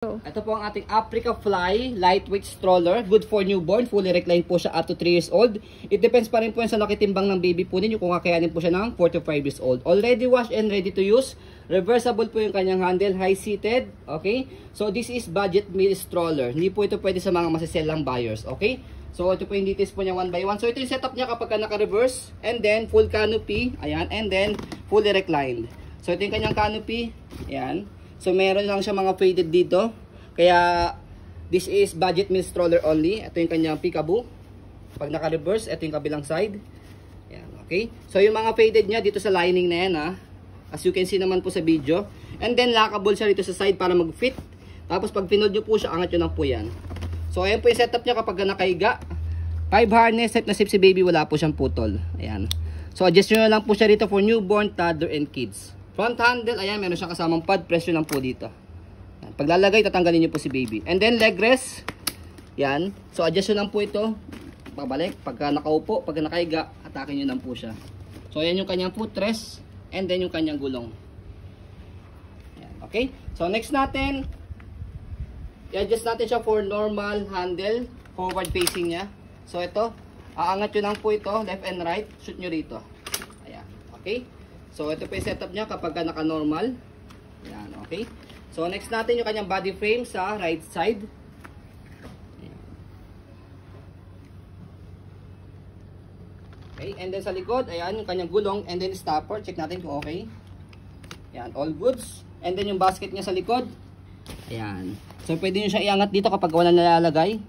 Ito po ang ating Africa Fly lightweight stroller, good for newborn, fully reclined po siya up to 3 years old. It depends pa rin po yan sa laki timbang ng baby po ninyo kung kakayanin po siya ng 4 to 5 years old. Already washed and ready to use. Reversible po yung kanyang handle, high seated, okay? So this is budget meal stroller. Hindi po ito pwede sa mga masiselang buyers, okay? So ito po yung details po niya one by one. So ito yung setup niya kapag naka-reverse, and then full canopy, ayan, and then fully reclined. So ito yung kanyang canopy, ayan. So meron lang siya mga faded dito. Kaya this is budget meal stroller only. Ito yung kanyang peekaboo. Pag naka-reverse, ito yung kabilang side. Ayan, okay. So yung mga faded niya dito sa lining na yan, ha. As you can see naman po sa video. And then lockable siya dito sa side para mag-fit. Tapos pag pinold nyo po siya, angat nyo lang po yan. So ayan po yung setup niya kapag nakahiga. 5 harness, safe na safe si baby, wala po siyang putol. Ayan. So adjust nyo lang po siya dito for newborn, toddler, and kids. Front handle, ayan, meron siyang kasamang pad, press nyo lang po dito. Ayan. Paglalagay, tatanggalin nyo po si baby. And then leg rest, yan. So adjust nyo lang po ito. Pabalik, pagka nakaupo, pagka nakahiga, atake nyo lang po siya. So ayan yung kanyang footrest, and then yung kanyang gulong. Ayan, okay? So next natin, i-adjust natin siya for normal handle, forward facing niya. So ito, aangat nyo lang po ito, left and right, shoot nyo rito. Ayan, okay? So ito po yung setup niya kapag naka-normal. Ayan, okay? So next natin yung kanyang body frame sa right side. Ayan. Okay, and then sa likod, ayan yung kanyang gulong, and then stopper, check natin kung okay. Ayan, all goods. And then yung basket niya sa likod. Ayan. So pwede nyo siya iangat dito kapag wala nalalagay.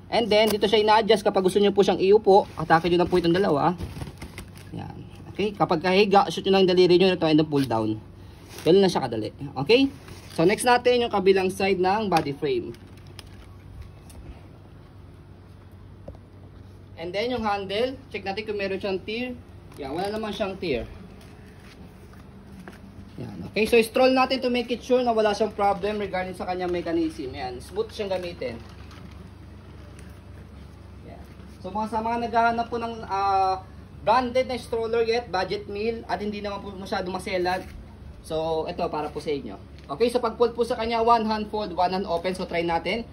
And then dito siya ina-adjust kapag gusto nyo po siyang iupo. Atake nyo lang po itong dalawa. Ayan. Okay, kapag kahiga, shoot nyo lang yung daliri nyo ito and then pull down. Ganun na siya kadali. Okay? So next natin yung kabilang side ng body frame. And then yung handle, check natin kung meron siyang tear. Yan, wala naman siyang tear. Yan, okay, so stroll natin to make it sure na wala siyang problem regarding sa kanyang mechanism. Yan, smooth siyang gamitin. Yan. So sa mga naghahanap po ng branded na stroller yet, budget meal, at hindi naman po masyado maselan. So ito para po sa inyo. Okay, so pag fold po sa kanya, one hand fold, one hand open. So try natin.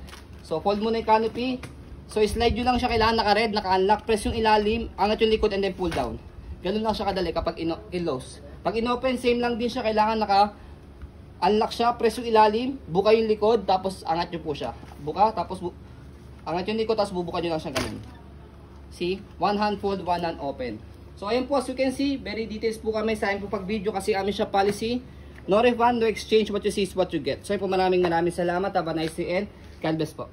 So fold muna yung canopy. So slide nyo lang siya, kailangan naka-red, naka-unlock. Press yung ilalim, angat yung likod, and then pull down. Ganun lang siya kadali kapag in-close. Pag in-open, same lang din siya. Kailangan naka-unlock siya, press yung ilalim, buka yung likod, tapos angat nyo po siya. Buka, tapos angat yung likod, tapos bubuka nyo lang siya ganun. See? One hand fold, one hand open. So ayun po, as you can see, very details po kami sa amin po pag video kasi amin siya policy. No refund, no exchange, what you see is what you get. So ayun po, maraming salamat. Have a nice day and God bless po.